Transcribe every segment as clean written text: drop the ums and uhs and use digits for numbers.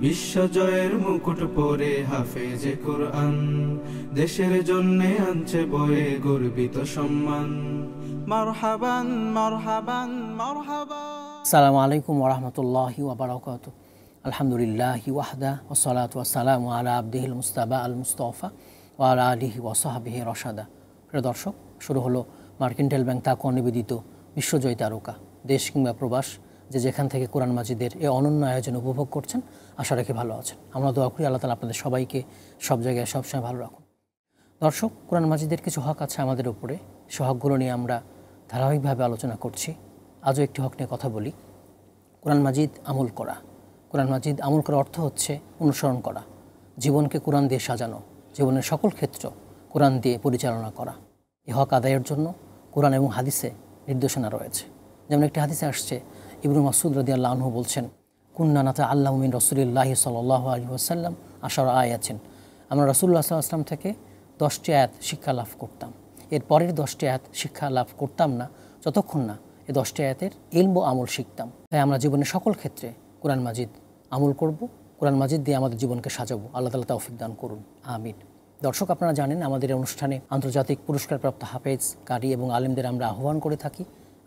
বিশ্বজয়ের মুকুট পরে হাফেজে কোরআন, দেশের জন্যে আনছে বয়ে গর্বিত সম্মান। মারহাবান মারহাবান মারহাবান। আসসালামু আলাইকুম ওয়া রাহমাতুল্লাহি ওয়া বারাকাতুহু। আলহামদুলিল্লাহি ওয়াহদা ওয়াসসালাতু ওয়াসসালামু আলা আবদিহিল মুস্তাবা আল মুস্তাফা ওয়া আলা আলিহি ওয়া সাহবিহি রাশাদা। প্রিয় দর্শক, শুরু হলো মার্কেন্টাইল ব্যাংক তাকওয়া নিবেদিত বিশ্বজয় তারকা। দেশ কিংবা প্রবাস, যে যেখান থেকে কোরআন মাজিদের এই অনন্য আয়োজন উপভোগ করছেন, আশা রাখি ভালো আছেন। আমরা দোয়া করি আল্লাহ তাআলা আপনাদের সবাইকে সব জায়গায় সবসময় ভালো রাখুন। দর্শক, কোরআন মাজিদের কিছু হক আছে আমাদের উপরে, সে হকগুলো নিয়ে আমরা ধারাবাহিকভাবে আলোচনা করছি। আজও একটি হক নিয়ে কথা বলি, কোরআন মাজিদ আমল করা। কোরআন মাজিদ আমল করার অর্থ হচ্ছে অনুসরণ করা, জীবনকে কোরআন দিয়ে সাজানো, জীবনের সকল ক্ষেত্র কোরআন দিয়ে পরিচালনা করা। এই হক আদায়ের জন্য কোরআন এবং হাদিসে নির্দেশনা রয়েছে। যেমন একটি হাদিসে আসছে, ইবনু মাসউদ রাদিয়াল্লাহু আনহু বলছেন, কুন্না নাতাআল্লামু মিন রাসূলিল্লাহি সাল্লাল্লাহু আলাইহি ওয়াসাল্লাম আশারা আয়াতিন। আমরা রাসূলুল্লাহ সাল্লাল্লাহু আলাইহি ওয়াসাল্লাম থেকে 10টি আয়াত শিক্ষা লাভ করতাম। এর পরের 10টি আয়াত শিক্ষা লাভ করতাম না যতক্ষণ না এই 10টি আয়াতের ইলম ও আমল শিখতাম। তাই আমরা জীবনের সকল ক্ষেত্রে কোরআন মাজিদ আমল করব, কোরআন মাজিদ দিয়ে আমাদের জীবনকে সাজাবো। আল্লাহ তাআলা তৌফিক দান করুন, আমিন। দর্শক, আপনারা জানেন আমাদের এই অনুষ্ঠানে আন্তর্জাতিক পুরস্কারপ্রাপ্ত হাফেজ, কারি এবং আলেমদের আমরা আহ্বান করে থাকি।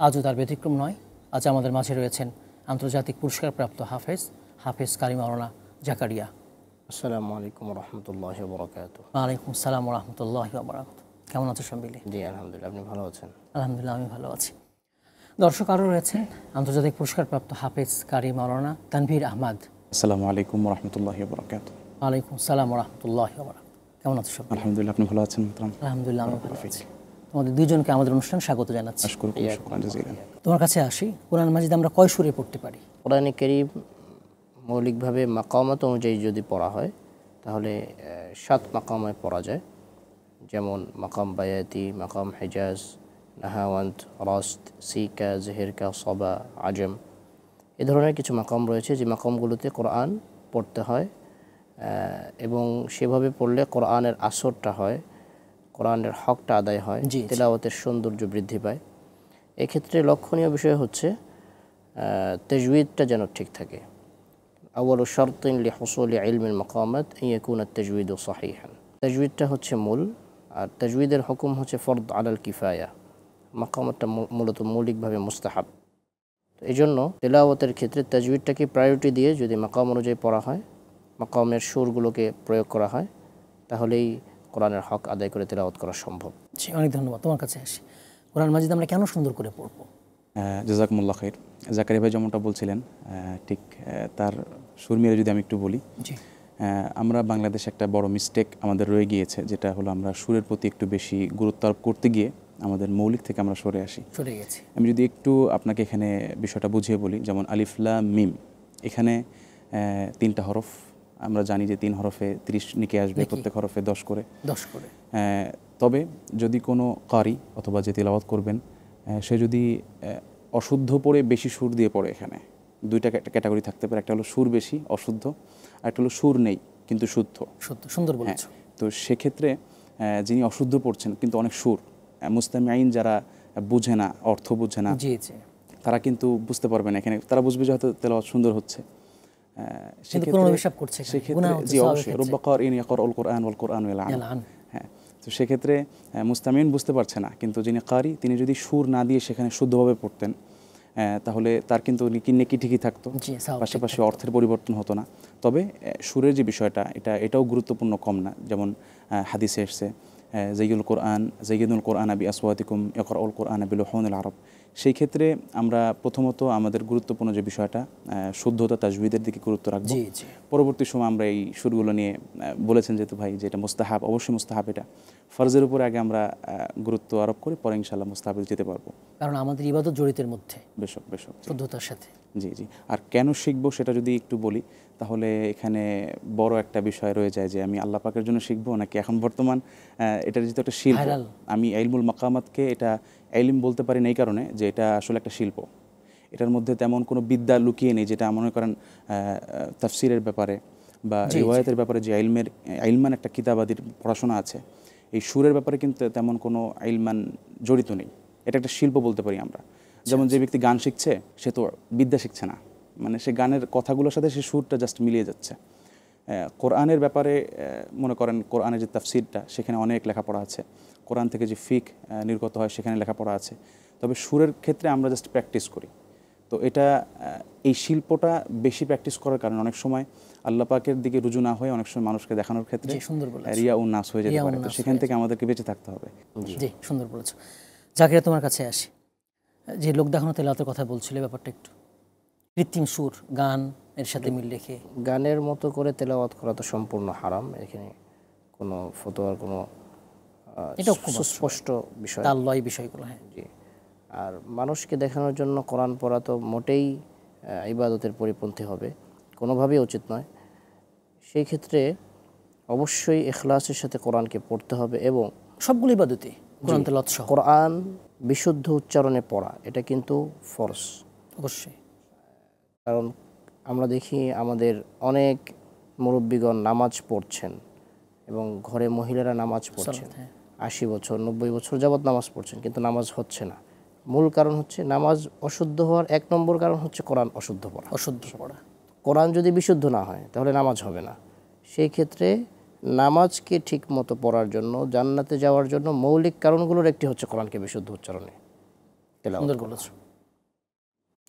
আজও তার ব্যতিক্রম নয়। আজ আমাদের মাঝে রয়েছেন আন্তর্জাতিক পুরস্কারপ্রাপ্ত হাফেজ কারি মাওলানা জাকারিয়া। আসসালামু আলাইকুম ওয়া রাহমাতুল্লাহি ওয়া বারাকাতুহু। ওয়া আলাইকুম আসসালাম ওয়া রাহমাতুল্লাহি ওয়া বারাকাতুহু। কেমন আছেন সবাই? জি আলহামদুলিল্লাহ, আপনি ভালো আছেন? আলহামদুলিল্লাহ, আমি ভালো আছি। দর্শক, আরও রয়েছেন আন্তর্জাতিক পুরস্কারপ্রাপ্ত হাফেজ কারি মাওলানা তানভীর আহমদ। আসসালামু আলাইকুম ওয়া রাহমাতুল্লাহি ওয়া বারাকাতুহু। ওয়া আলাইকুম আসসালাম ওয়া রাহমাতুল্লাহি ওয়া বারাকাতুহু। কেমন আছেন সবাই? আলহামদুলিল্লাহ, আপনি ভালো আছেন? আলহামদুলিল্লাহ, আমি ভালো আছি। তোমাদের দুইজনকে আমাদের অনুষ্ঠানে স্বাগত জানাচ্ছি। শুকরান জাযীলান। তোমার কাছে আসি, কোরআন মাজিদ আমরা কয় সুরে পড়তে পারি? কোরআনে কারীম মৌলিকভাবে মাকামাত অনুযায়ী যদি পড়া হয় তাহলে 7 মাকামে পড়া যায়। যেমন মাকাম বায়াতি, মাকাম হিজাজ, নাহাওয়ান্ত, রাস্ত, সিকা, জেহেরকা, সবা, আজম, এ ধরনের কিছু মাকাম রয়েছে যে মাকামগুলোতে কোরআন পড়তে হয় এবং সেভাবে পড়লে কোরআনের আসরটা হয়, কোরআনের হকটা আদায় হয়, তেলাওয়াতের সৌন্দর্য বৃদ্ধি পায়। এক্ষেত্রে লক্ষণীয় বিষয় হচ্ছে তাজউইদটা যেন ঠিক থাকে। আউয়ালু শারতিন লিহুসুলি ইলমিল মাকামাত আন ইয়াকুনা আত-তাজউইদু সহিহান। তাজউইদটা হচ্ছে মূল, আর তাজউইদের হুকুম হচ্ছে ফরদ আলাল কিফায়া। মাকামাতটা মূলত মৌলিকভাবে মুস্তাহাব। তো এই জন্য তেলাওয়াতের ক্ষেত্রে তাজউইদটাকে প্রায়োরিটি দিয়ে যদি মাকাম অনুযায়ী পড়া হয়, মাকামের সুরগুলোকে প্রয়োগ করা হয়, তাহলেই কোরআনের হক আদায় করে তেলাওয়াত করা সম্ভব। জি, অনেক ধন্যবাদ। তোমার কাছে আসি, কোরআন মাজিদ আমরা কেন সুন্দর করে পড়বো? জাযাকুমুল্লাহ খাইর। জাকারিয়া ভাই যেমনটা বলছিলেন, ঠিক তার সুর মিলে যদি আমি একটু বলি, আমরা বাংলাদেশে একটা বড় মিস্টেক আমাদের রয়ে গিয়েছে, যেটা হলো আমরা সুরের প্রতি একটু বেশি গুরুত্ব আরোপ করতে গিয়ে আমাদের মৌলিক থেকে আমরা সরে গেছি। আমি যদি একটু আপনাকে এখানে বিষয়টা বুঝিয়ে বলি, যেমন আলিফ লাম মিম, এখানে 3টা হরফ। আমরা জানি যে 3 হরফে 30 নিকে আসবে, প্রত্যেক হরফে 10 করে। তবে যদি কোনো কারি অথবা যে তিলাওয়াত করবেন সে যদি অশুদ্ধ পড়ে বেশি সুর দিয়ে পড়ে, এখানে 2টা ক্যাটাগরি থাকতে পারে। একটা হলো সুর বেশি অশুদ্ধ, আর একটা হলো সুর নেই কিন্তু শুদ্ধ। সুন্দর বলেছো। তো সেক্ষেত্রে যিনি অশুদ্ধ পড়ছেন কিন্তু অনেক সুর, মুস্তামিঈন যারা বুঝে না, অর্থ বুঝে না, তারা কিন্তু বুঝতে পারবে না। এখানে তারা বুঝবে যে হয়তো তেলাওয়াত সুন্দর হচ্ছে, সেক্ষেত্রে জি অবশ্যই রুব্বা কারিন ইয়াকরাউল কুরআন ওয়াল কুরআনু ইয়ালআন। তো সেক্ষেত্রে মুস্তামিঈন বুঝতে পারছে না, কিন্তু যিনি কারি তিনি যদি সুর না দিয়ে সেখানে শুদ্ধভাবে পড়তেন তাহলে তার কিন্তু নেকি ঠিকই থাকতো, পাশাপাশি অর্থের পরিবর্তন হতো না। তবে সুরের যে বিষয়টা, এটাও গুরুত্বপূর্ণ কম না। যেমন হাদিসে এসেছে যাইয়িনুল কুরআন বিআসওয়াতিকুম ইয়াকরাউল কুরআন বিলুহুনিল আরব। সেই ক্ষেত্রে আমরা প্রথমত আমাদের গুরুত্বপূর্ণ যে বিষয়টা, শুদ্ধতা, তাজউইদের দিকে গুরুত্ব রাখবো। পরবর্তী সময় আমরা এই সুরগুলো নিয়ে বলেছেন যেহেতু ভাই যে এটা মুস্তাহাব, অবশ্যই মুস্তাহাব, এটা ফরজের উপরে আগে আমরা গুরুত্ব আরোপ করি, পরে ইনশাআল্লাহ মুস্তাহাবে যেতে পারবো, কারণ আমাদের ইবাদত জড়িতের মধ্যে বেশক শুদ্ধতার সাথে। জি। আর কেন শিখবো সেটা যদি একটু বলি, তাহলে এখানে বড় একটা বিষয় রয়ে যায় যে আমি আল্লাহ পাকের জন্য শিখবো নাকি এখন বর্তমান এটার যেহেতু একটা শিল্প, আমি ইলমুল মাকামাতকে এটা ইলম বলতে পারি না এই কারণে যে এটা আসলে একটা শিল্প। এটার মধ্যে তেমন কোনো বিদ্যা লুকিয়ে নেই, যেটা মনে করেন তাফসিরের ব্যাপারে বা রিওয়ায়াতের ব্যাপারে যে ইলমান একটা কিতাবাদির পড়াশোনা আছে, এই সুরের ব্যাপারে কিন্তু তেমন কোনো ইলমান জড়িত নেই। এটা একটা শিল্প বলতে পারি আমরা। যেমন যে ব্যক্তি গান শিখছে সে তো বিদ্যা শিখছে না, মানে সে গানের কথাগুলোর সাথে সে সুরটা জাস্ট মিলিয়ে যাচ্ছে। কোরআনের ব্যাপারে মনে করেন কোরআনের যে তাফসিরটা সেখানে অনেক লেখাপড়া আছে, কোরআন থেকে যে ফিক নির্গত হয় সেখানে লেখাপড়া আছে, তবে সুরের ক্ষেত্রে আমরা জাস্ট প্র্যাকটিস করি। তো এটা এই শিল্পটা বেশি প্র্যাকটিস করার কারণে অনেক সময় আল্লাহ পাকের দিকে রুজু না হয়ে অনেক সময় মানুষকে দেখানোর ক্ষেত্রে রিয়া ও নাস হয়ে যেতে পারে। তো সেখান থেকে আমাদেরকে বেঁচে থাকতে হবে। জি, সুন্দর বলেছো। জাকিরা, তোমার কাছে আসি। যে লোক দেখানো তেলাওয়াতের কথা বলছিলে, ব্যাপারটা একটু কৃত্রিম সুর গান এর সাথে মিল রেখে গানের মতো করে তেলাওয়াত করা তো সম্পূর্ণ হারাম। এখানে কোনো ফতোয়ার কোনো এটা সুস্পষ্ট বিষয়, তাল লয় বিষয়গুলো। হ্যাঁ জি। আর মানুষকে দেখানোর জন্য কোরআন পড়া তো মোটেই ইবাদতের পরিপন্থী হবে, কোনোভাবেই উচিত নয়। সেই ক্ষেত্রে অবশ্যই ইখলাসের সাথে কোরআনকে পড়তে হবে এবং সবগুলো ইবাদতই কোরআন তেলাওয়াত সহ কোরআন বিশুদ্ধ উচ্চারণে পড়া এটা কিন্তু ফরজ অবশ্যই। কারণ আমরা দেখি আমাদের অনেক মুরব্বীগণ নামাজ পড়ছেন এবং ঘরে মহিলারা নামাজ পড়ছেন, 80 বছর 90 বছর যাবৎ নামাজ পড়ছেন, কিন্তু নামাজ হচ্ছে না। মূল কারণ হচ্ছে নামাজ অশুদ্ধ হওয়ার 1 নম্বর কারণ হচ্ছে কোরআন অশুদ্ধ পড়া। কোরআন যদি বিশুদ্ধ না হয় তাহলে নামাজ হবে না। সেই ক্ষেত্রে নামাজকে ঠিক মতো পড়ার জন্য, জান্নাতে যাওয়ার জন্য মৌলিক কারণগুলোর একটি হচ্ছে কোরআনকে বিশুদ্ধ উচ্চারণে তেলাওয়াত করা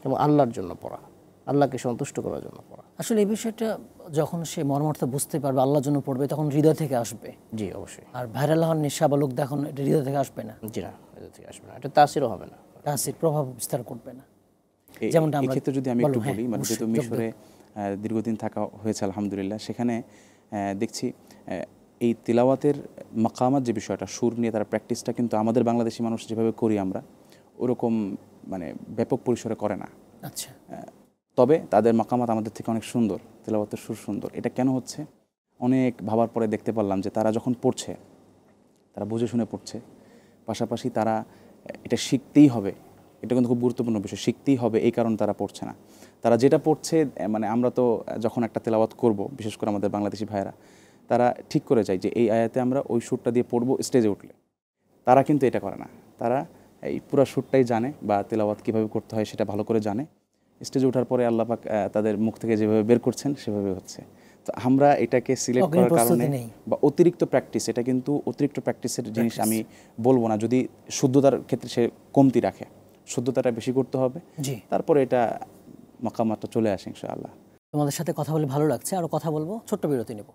এবং আল্লাহর জন্য পড়া, আল্লাহকে সন্তুষ্ট করার জন্য পড়া। আসলে এই বিষয়টা যখন সে মর্মার্থ বুঝতে পারবে, আল্লাহর জন্য পড়বে, তখন হৃদয় থেকে আসবে। জি অবশ্যই। আর ভাইরাল হওয়ার নেশা বা লোক দেখানো এটা হৃদয় থেকে আসবে না। জি না, হৃদয় থেকে আসবে না, এটা তাসিরও হবে না, তাসির প্রভাব বিস্তার করবে না। যেমনটা আমরা ক্ষেত্রে যদি আমি একটু বলি, মানে যেহেতু মিশরে দীর্ঘদিন থাকা হয়েছে আলহামদুলিল্লাহ, সেখানে দেখছি এই তিলাওয়াতের মাকামাত যে বিষয়টা, সুর নিয়ে তারা প্র্যাকটিসটা কিন্তু আমাদের বাংলাদেশি মানুষ যেভাবে করি আমরা ওরকম মানে ব্যাপক পরিসরে করে না। আচ্ছা, তবে তাদের মাকামাত আমাদের থেকে অনেক সুন্দর, তিলাওয়াতের সুর সুন্দর। এটা কেন হচ্ছে? অনেক ভাবার পরে দেখতে পারলাম যে তারা যখন পড়ছে তারা বুঝে শুনে পড়ছে, পাশাপাশি তারা এটা শিখতেই হবে, এটা কিন্তু খুব গুরুত্বপূর্ণ বিষয়, শিখতেই হবে এই কারণে তারা পড়ছে না। তারা যেটা পড়ছে, মানে আমরা তো যখন একটা তেলাওয়াত করব, বিশেষ করে আমাদের বাংলাদেশি ভাইয়েরা, তারা ঠিক করে যায় যে এই আয়াতে আমরা ওই সুরটা দিয়ে পড়বো স্টেজে উঠলে। তারা কিন্তু এটা করে না, তারা এই পুরো সুরটাই জানে বা তেলাওয়াত কীভাবে করতে হয় সেটা ভালো করে জানে। স্টেজে ওঠার পরে আল্লাহ পাক তাদের মুখ থেকে যেভাবে বের করছেন সেভাবে হচ্ছে। তো আমরা এটাকে সিলেক্ট করার কারণে বা অতিরিক্ত প্র্যাকটিস, এটা কিন্তু অতিরিক্ত প্র্যাকটিসের জিনিস আমি বলবো না, যদি শুদ্ধতার ক্ষেত্রে সে কমতি রাখে, শুদ্ধতাটা বেশি করতে হবে, তারপরে এটা মাকামাতটা চলে আসে ইনশাআল্লাহ। তোমাদের সাথে কথা বলে ভালো লাগছে, আরও কথা বলবো, ছোট্ট বিরতি নেব।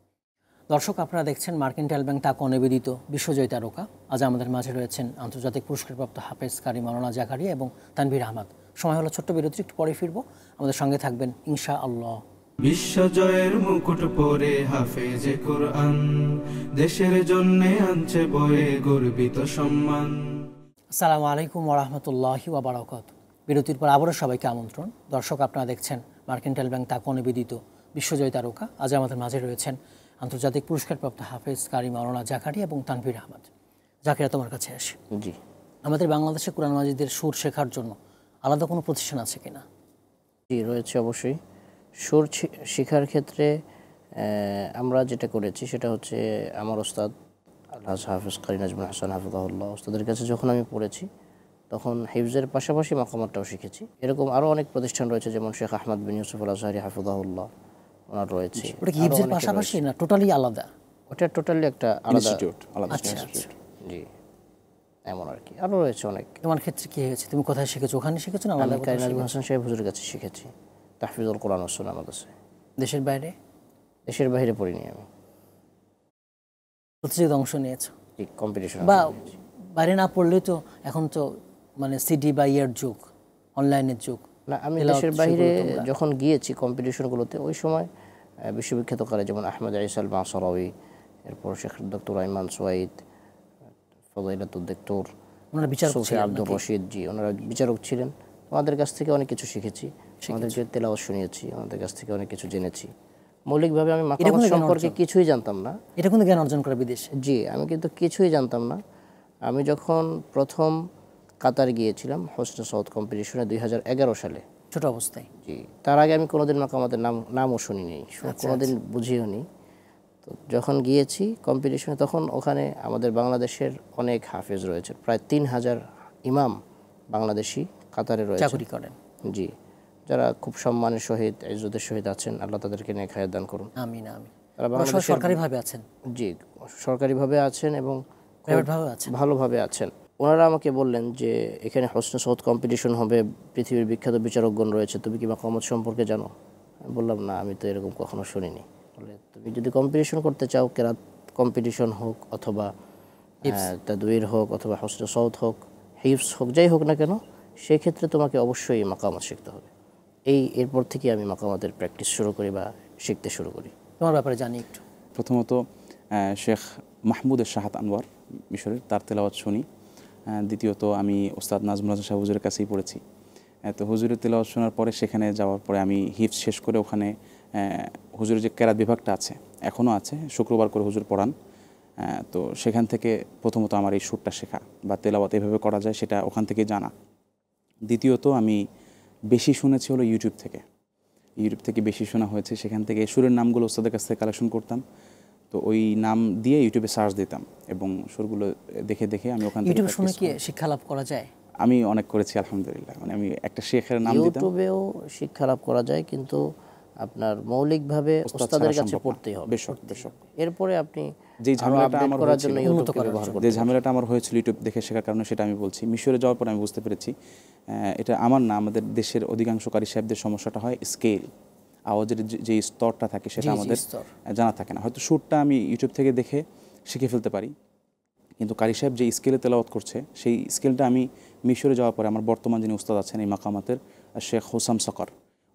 দর্শক, আপনারা দেখছেন মার্কেন্টাইল ব্যাংক তাকওয়া নিবেদিত বিশ্বজয়ী তারকা। আজ আমাদের মাঝে রয়েছেন আন্তর্জাতিক পুরস্কারপ্রাপ্ত হাফেজ কারি মাওলানা জাকারিয়া এবং তানভীর আহমদ। সময় হলো ছোট্ট বিরতি, একটু পরে ফিরবো। আমাদের সঙ্গে থাকবেন ইনশাআল্লাহ। বিশ্বজয়ের মুকুট পরে হাফেজে কোরআন, দেশের জন্যে আনছে বয়ে গর্বিত সম্মান। আসসালামু আলাইকুম ওয়া রাহমাতুল্লাহি ওয়া বারাকাতুহু। বিরতির পর আবারও সবাইকে আমন্ত্রণ। দর্শক, আপনারা দেখছেন মার্কেন্টাইল ব্যাংক তাকওয়া নিবেদিত বিশ্বজয়ী তারকা। আজ আমাদের মাঝে রয়েছেন আন্তর্জাতিক পুরস্কারপ্রাপ্ত হাফেজ কারি মাওলানা জাকারিয়া এবং তানভীর আহমদ। জাকিরা, তোমার কাছে আসি। জি, আমাদের বাংলাদেশে কোরআন মাজিদের সুর শেখার জন্য আলাদা কোনো প্রতিষ্ঠান আছে কিনা? জি রয়েছে অবশ্যই। সুর শেখার ক্ষেত্রে আমরা যেটা করেছি সেটা হচ্ছে আমার ওস্তাদ আলহাজ হাফেজ কারি নাজমুল হাসান হাফিজাহুল্লাহ, ওস্তাদের কাছে যখন আমি পড়েছি তখন হিফজের পাশাপাশি মাকামাতটাও শিখেছি। এরকম আরও অনেক প্রতিষ্ঠান রয়েছে, যেমন শেখ আহমদ বিন ইউসুফ আল আজহারি হাফিজাহুল্লাহ, ওনার রয়েছে। ওটা কি হিফজের পাশাপাশি না টোটালি আলাদা? ওটা টোটালি একটা আলাদা ইনস্টিটিউট, আলাদা ইনস্টিটিউট। জি, এমন আর কি, আরও রয়েছে অনেক। তোমার ক্ষেত্রে কি হয়েছে? তুমি কোথায় শিখেছো? ওখানে শিখেছো না? আমি কারি নাজমুল হাসান সাহেব হুজুরের কাছে শিখেছি, তাহফিজুল কোরআন ওয়াস সুন্নাহ মাদ্রাসায়। দেশের বাইরে? দেশের বাইরে পড়িনি আমি। প্রতিযোগিতা অংশ নিয়েছো? জি, কম্পিটিশন। বা বাইরে না পড়লেই তো এখন তো মানে সিডি বা ইয়ার যুগ, অনলাইনের যুগ। না, আমি দেশের বাইরে যখন গিয়েছি কম্পিটিশনগুলোতে, ওই সময় বিশ্ববিখ্যাত কারে যেমন আহমদ ইসাল মাসরাউই, এরপর শেখ ডক্টর আইমান সোয়াইদ, ফজাইলাতুদ ডক্টর সুফি আব্দুর রশিদ, জি ওনারা বিচারক ছিলেন। আমাদের কাছ থেকে অনেক কিছু শিখেছি, আমাদেরকে তেলাওয়াত শুনিয়েছি, আমাদের কাছ থেকে অনেক কিছু জেনেছি। মৌলিকভাবে আমি মাকামাত সম্পর্কে কিছুই জানতাম না। এটা কিন্তু জ্ঞান অর্জন করে বিদেশে? জি, আমি কিন্তু কিছুই জানতাম না। আমি যখন প্রথম কাতার গিয়েছিলাম হোসনে সাউথ কম্পিটিশনে 2011 সালে, ছোট অবস্থায়। জি, তার আগে আমি কোনোদিন মাকামাতের নামও শুনিনি, কোনোদিন বুঝিও নি। তো যখন গিয়েছি কম্পিটিশনে, তখন ওখানে আমাদের বাংলাদেশের অনেক হাফেজ রয়েছে, প্রায় 3000 ইমাম বাংলাদেশি কাতারে রয়েছে, চাকরি করেন। জি, যারা খুব সম্মানের সহিত ইজ্জতের সহিত আছেন, আল্লাহ তাদেরকে নেক হায়াত দান করুন। আমিন আমিন। তারা ওরা সবাই সরকারিভাবে আছেন? জি, সরকারিভাবে আছেন এবং প্রাইভেটভাবে আছেন, ভালোভাবে আছেন। ওনারা আমাকে বললেন যে এখানে হোসনে সৌত কম্পিটিশন হবে, পৃথিবীর বিখ্যাত বিচারকগণ রয়েছে, তুমি কি মাকামাত সম্পর্কে জানো? আমি বললাম না, আমি তো এরকম কখনো শুনিনি। বলে তুমি যদি কম্পিটিশন করতে চাও, কেরাত কম্পিটিশন হোক অথবা তাদবীর হোক অথবা হোসনে সৌত হোক, হিফস হোক, যাই হোক না কেন, সেই ক্ষেত্রে তোমাকে অবশ্যই মাকামাত শিখতে হবে। এরপর থেকে আমি মাকামাতের প্র্যাকটিস শুরু করি বা শিখতে শুরু করি। তোমার ব্যাপারে জানি একটু। প্রথমত শেখ মাহমুদ শাহাত আনোয়ার মিশরের, তার তেলাওয়াত শুনি। দ্বিতীয়ত আমি ওস্তাদ নাজমুল হাসান শাহ হুজুরের কাছেই পড়েছি। তো হুজুরের তেলাওয়াত শোনার পরে সেখানে যাওয়ার পরে আমি হিফজ শেষ করে ওখানে হুজুরের যে কেরাত বিভাগটা আছে, এখনও আছে, শুক্রবার করে হুজুর পড়ান। তো সেখান থেকে প্রথমত আমার এই সুরটা শেখা বা তেলাওয়াত এভাবে করা যায় সেটা ওখান থেকে জানা। দ্বিতীয়ত আমি বেশি শুনেছি হলো ইউটিউব থেকে বেশি শোনা হয়েছে। সেখান থেকে সুরের নামগুলো ওস্তাদের কাছ থেকে কালেকশন করতাম। তো ওই নাম দিয়ে ইউটিউবে সার্চ দিতাম এবং সুরগুলো দেখে দেখে আমি ওখান থেকে ইউটিউবে শুনে কি শিক্ষা লাভ করা যায়? আমি অনেক করেছি আলহামদুলিল্লাহ। মানে আমি একটা শেখের নাম দিতাম। ইউটিউবেও শিক্ষা লাভ করা যায়, কিন্তু আপনার মৌলিকভাবে ওস্তাদের কাছে পড়তেই হবে। এরপরে আপনি যে ঝামেলাটা আমার হয়েছিল ইউটিউব দেখে শেখার কারণে, সেটা আমি বলছি। মিশরে যাওয়ার পর আমি বুঝতে পেরেছি এটা আমার না, আমাদের দেশের অধিকাংশ কারি সাহেবদের সমস্যাটা হয় স্কেল, আওয়াজের যে স্তরটা থাকে সেটা আমাদের জানা থাকে না। হয়তো সুরটা আমি ইউটিউব থেকে দেখে শিখে ফেলতে পারি, কিন্তু কারি সাহেব যে স্কেলে তেলাওয়াত করছে সেই স্কেলটা আমি মিশরে যাওয়ার পরে আমার বর্তমান যিনি উস্তাদ আছেন এই মাকামাতের, শেখ হোসাম সকার,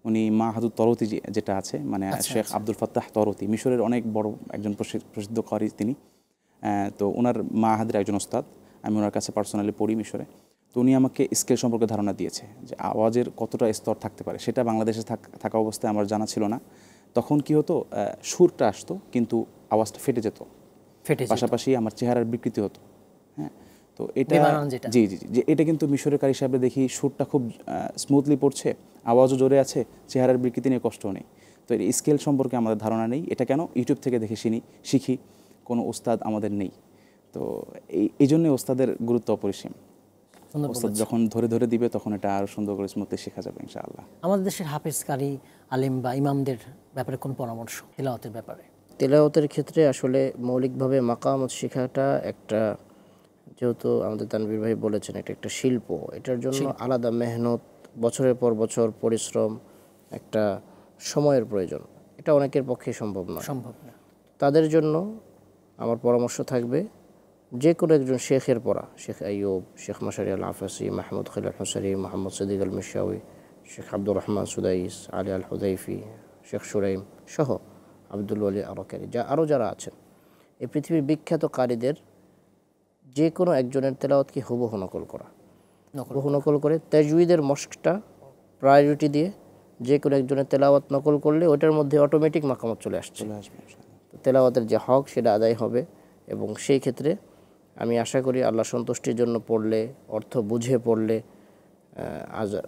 উনি মাহাদুর তরতি যেটা আছে, মানে শেখ আব্দুল ফাত্তাহ তরতি, মিশরের অনেক বড় একজন প্রসিদ্ধ কারি তিনি। তো ওনার মাহাদের একজন ওস্তাদ, আমি ওনার কাছে পার্সোনালি পড়ি মিশরে। তো উনি আমাকে স্কেল সম্পর্কে ধারণা দিয়েছে যে আওয়াজের কতটা স্তর থাকতে পারে, সেটা বাংলাদেশে থাকা অবস্থায় আমার জানা ছিল না। তখন কি হতো, সুরটা আসতো কিন্তু আওয়াজটা ফেটে যেত, পাশাপাশি আমার চেহারার বিকৃতি হতো। হ্যাঁ, তো এটা জি জি জি এটা কিন্তু মিশরের কারি সাহেবে দেখি সুরটা খুব স্মুথলি পড়ছে, আওয়াজও জোরে আছে, চেহারার বিকৃতি নিয়ে কষ্ট নেই। তো এই স্কেল সম্পর্কে আমাদের ধারণা নেই। এটা কেন? ইউটিউব থেকে দেখে শিখি, কোনো ওস্তাদ আমাদের নেই। তো এই জন্যে ওস্তাদের গুরুত্ব অপরিসীম। ওস্তাদ যখন ধরে ধরে দিবে তখন এটা আরও সুন্দর করে স্মুথলি শেখা যাবে ইনশাআল্লাহ। আমাদের দেশের হাফেজ, কারি, আলিম বা ইমামদের ব্যাপারে কোন পরামর্শ তেলাওয়াতের ব্যাপারে? তেলাওয়াতের ক্ষেত্রে আসলে মৌলিকভাবে মাকামত শেখাটা একটা, যেহেতু আমাদের তানভীর ভাই বলেছেন, এটা একটা শিল্প, এটার জন্য আলাদা মেহনত, বছরের পর বছর পরিশ্রম, একটা সময়ের প্রয়োজন। এটা অনেকের পক্ষে সম্ভব না। তাদের জন্য আমার পরামর্শ থাকবে, যে কোনো একজন শেখের পড়া, শেখ আইয়ুব, শেখ মাশারি আল আফাসি, মাহমুদ খলিল হুসারি, মোহাম্মদ সিদ্দিক আল মিশাউই, শেখ আব্দুর রহমান সুদাইস, আলী আল হুদাইফি, শেখ সুরাইম সহ আব্দুল ওয়ালি আরকারি, আরও যারা আছেন, এই পৃথিবীর বিখ্যাত কারিদের যে কোনো একজনের তেলাওয়াতকে হুবহু নকল করে তাজউইদের মস্কটা প্রায়োরিটি দিয়ে যে কোনো একজনের তেলাওয়াত নকল করলে ওটার মধ্যে অটোমেটিক মাকামত চলে আসবে। তেলাওয়াতের যে হক সেটা আদায় হবে। এবং সেই ক্ষেত্রে আমি আশা করি আল্লাহ সন্তুষ্টির জন্য পড়লে, অর্থ বুঝে পড়লে,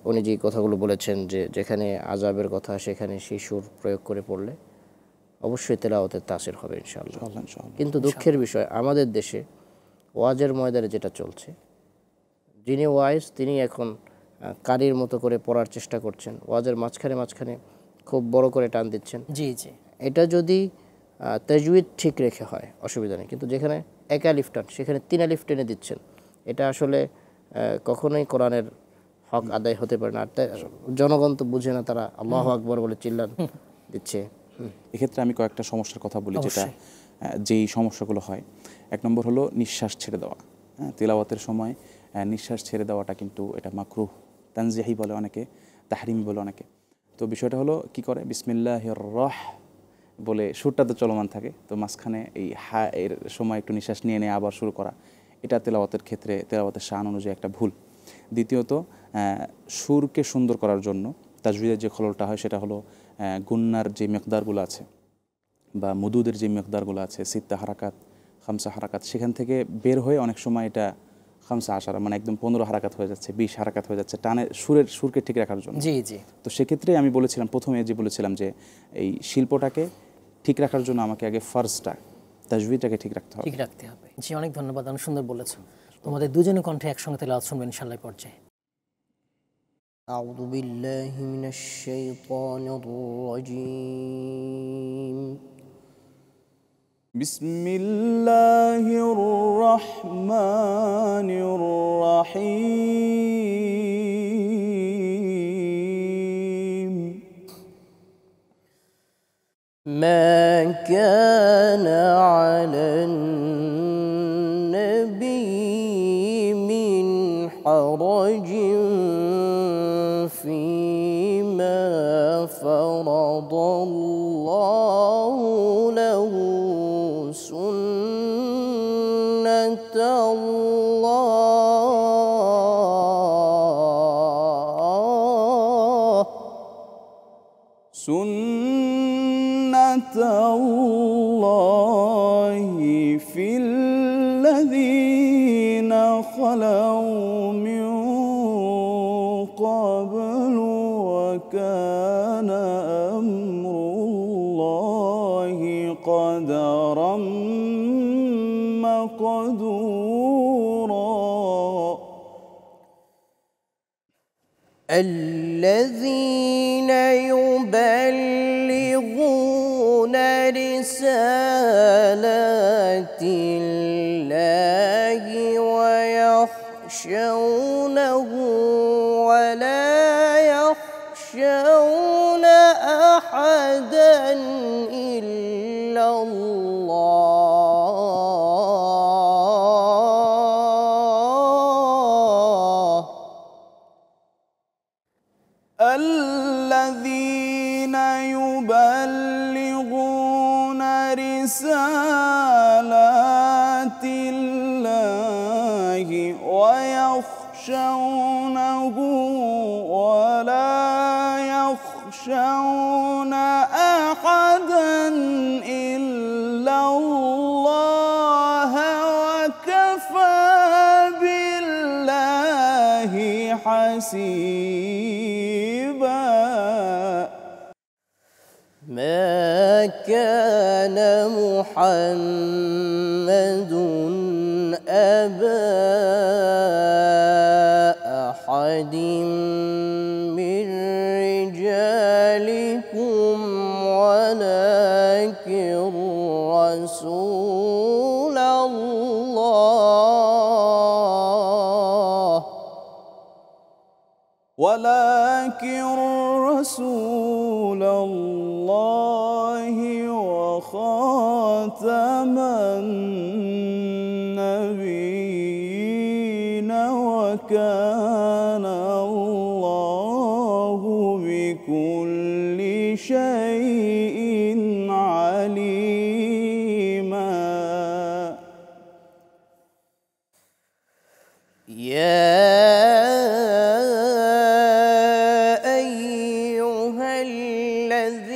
উনি যে কথাগুলো বলেছেন যে যেখানে আযাবের কথা সেখানে শিশুর প্রয়োগ করে পড়লে অবশ্যই তেলাওয়াতের তাসির হবে ইনশাআল্লাহ। কিন্তু দুঃখের বিষয়, আমাদের দেশে ওয়াজের ময়দানে যেটা চলছে, যিনি ওয়াইজ তিনি এখন কারির মতো করে পড়ার চেষ্টা করছেন, ওয়াজের মাঝখানে খুব বড় করে টান দিচ্ছেন। জি জি, এটা যদি তাজউইদ ঠিক রেখে হয় অসুবিধা নেই, কিন্তু যেখানে এক আলিফ টান সেখানে 3 আলিফ টেনে দিচ্ছেন, এটা আসলে কখনোই কোরআনের হক আদায় হতে পারে না। আর জনগণ তো বুঝে না, তারা আল্লাহু আকবার বলে চিল্লান দিচ্ছে। এক্ষেত্রে আমি কয়েকটা সমস্যার কথা বলি, যেই সমস্যাগুলো হয়। 1 নম্বর হলো নিঃশ্বাস ছেড়ে দেওয়া। তিলাওয়াতের সময় নিঃশ্বাস ছেড়ে দেওয়াটা কিন্তু এটা মাকরুহ, তানজিহি বলে অনেকে, তাহরিমি বলে অনেকে। তো বিষয়টা হলো কি করে, বিসমিল্লাহির রাহ বলে সুরটা তো চলমান থাকে, তো মাঝখানে এই হা এর সময় একটু নিঃশ্বাস নিয়ে আবার শুরু করা, এটা তেলাওয়াতের ক্ষেত্রে তেলাওয়াতের শান অনুযায়ী একটা ভুল। দ্বিতীয়ত, সুরকে সুন্দর করার জন্য তাজউইদের যে খললটা হয় সেটা হলো গুন্নার যে মিকদারগুলো আছে বা মুদুদের যে মিকদারগুলো আছে, সিত্তা হারাকাত, খামসা হারাকাত, সেখান থেকে বের হয়ে অনেক সময় এটা খামসা আশারা, মানে একদম 15 হারাকাত হয়ে যাচ্ছে, 20 হারাকাত হয়ে যাচ্ছে, টানের সুরকে ঠিক রাখার জন্য। জি জি। তো সেক্ষেত্রে আমি বলেছিলাম প্রথমে বলেছিলাম যে এই শিল্পটাকে ঠিক রাখার জন্য আমাকে আগে ফার্স্টটা তাজউইদটাকে ঠিক রাখতে হবে। জি, অনেক ধন্যবাদ, অনেক সুন্দর বলেছেন। তোমাদের দুজনের কণ্ঠে একসঙ্গে তেলাওয়াত শুনবেন ইনশাআল্লাহ পর্যায়ে। أعوذ بالله من الشيطان الرجيم. بسم الله الرحمن الرحيم. ما كان على النبي من حرج فيما فرض الله له، سنة الله في الذين خلوا من قبل، وكان أمر الله قدرا مقدورا. الذين يبلغون رسالات الله ويخشونه ولا يخشون أحدا إلا الله. الذين يبلغون رسالات الله ويخشونه ولا يخشون أحدا إلا الله، وكفى بالله حسيبا. ما كان محمد أبا أحد من رجالكم ولكن رسول الله وخاتم النبيين، وكان الله بكل شيء عليما. يا أيها الذين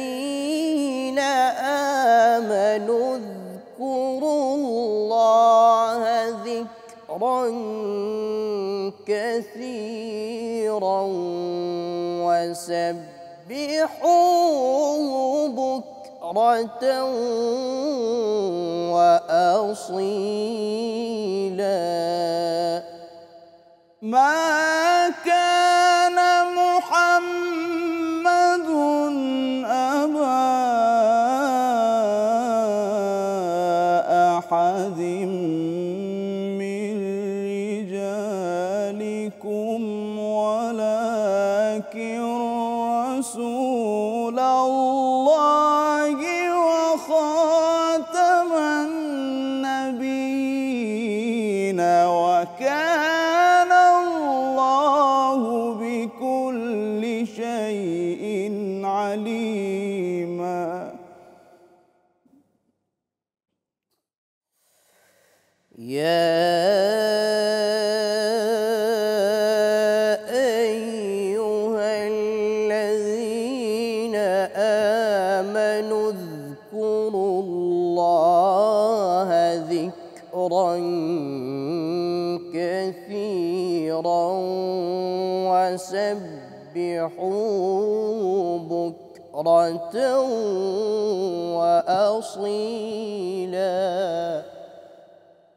آمنوا اذكروا الله ذكرا كثيرا وسبحوه بكرة وأصيلا. ما كان محمد أبا أحد من رجالكم ولكن رسول الله وخاتم النبيين، وكان الله بكل شيء عليما. يا أيها الذين آمنوا اذكروا الله ذكرا كثيرا وسبحوه بكرة وأصيلا.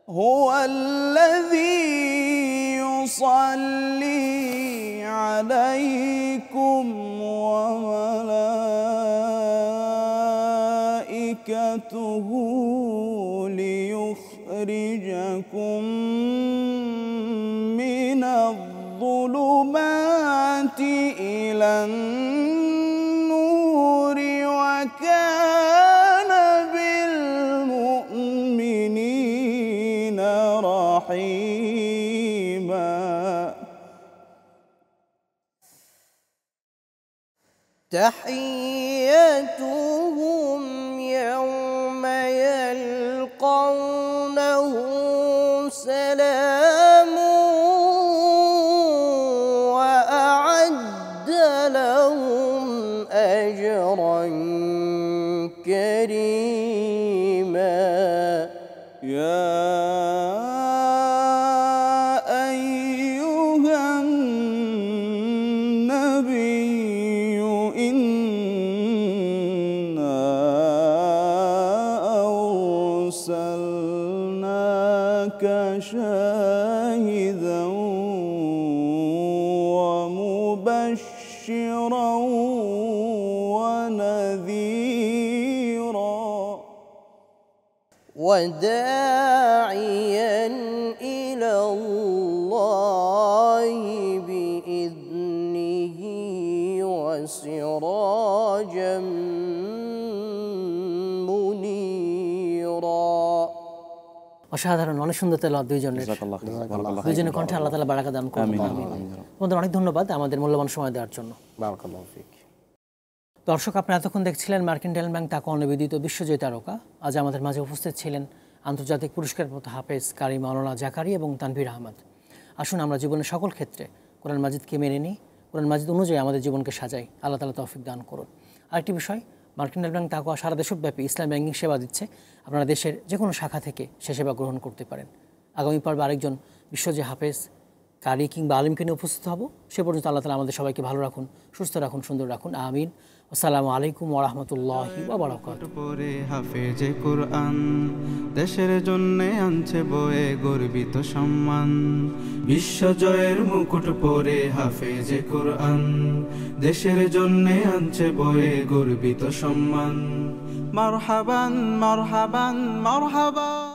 هو الذي يصلي عليه تحيته ليخرجكم من الظلمات إلى النور وكان بالمؤمنين رحيما. تحيتهم يوم يلقونه سلام وأعد لهم أجرا كريما. يا أيها النبي إنا أرسلناك شاهدا ومبشرا ونذيرا وداعيا إلى الله بإذنه وسراجا منيرا. অসাধারণ, অনেক সুন্দর তেলাওয়াত দুইজনের, দুইজনের কণ্ঠে আল্লাহ তাআলা বারাকা দান করুন। তোমাদের অনেক ধন্যবাদ আমাদের মূল্যবান সময় দেওয়ার জন্য। বারাকাল্লাহু ফিক। দর্শক, আপনারা এতক্ষণ দেখছিলেন মার্কেন্টাইল ব্যাংক তাকওয়া নিবেদিত বিশ্বজয়ী তারকা। আজ আমাদের মাঝে উপস্থিত ছিলেন আন্তর্জাতিক পুরস্কারপ্রাপ্ত হাফেজ কারি মাওলানা জাকারি এবং তানভীর আহমদ। আসুন আমরা জীবনের সকল ক্ষেত্রে কোরআন মাজিদকে মেনে নিই, কোরআন মাজিদ অনুযায়ী আমাদের জীবনকে সাজাই। আল্লাহ তাআলা তৌফিক দান করুন। আরেকটি বিষয়, মার্কেন্টাইল ব্যাংক তাকওয়া সারা দেশব্যাপী ইসলাম ব্যাংকিং সেবা দিচ্ছে। আপনারা দেশের যে কোনো শাখা থেকে সে সেবা গ্রহণ করতে পারেন। আগামী পর্বে আরেকজন বিশ্বজয়ী হাফেজ কারি কিংবা আলিমকে নিয়ে উপস্থিত হব। সে পর্যন্ত আল্লাহ তাআলা আমাদের সবাইকে ভালো রাখুন, সুস্থ রাখুন, সুন্দর রাখুন। আমিন। আসসালামু আলাইকুম ওয়া রাহমাতুল্লাহি ওয়া বারাকাতুহু। পরে হাফেজে কোরআন দেশের জন্য আনছে বয়ে গর্বিত সম্মান। বিশ্বজয়ের মুকুট পরে হাফেজে কোরআন দেশের জন্য আনছে বয়ে গর্বিত সম্মান। মারহাবান মারহাবান মারহাবান।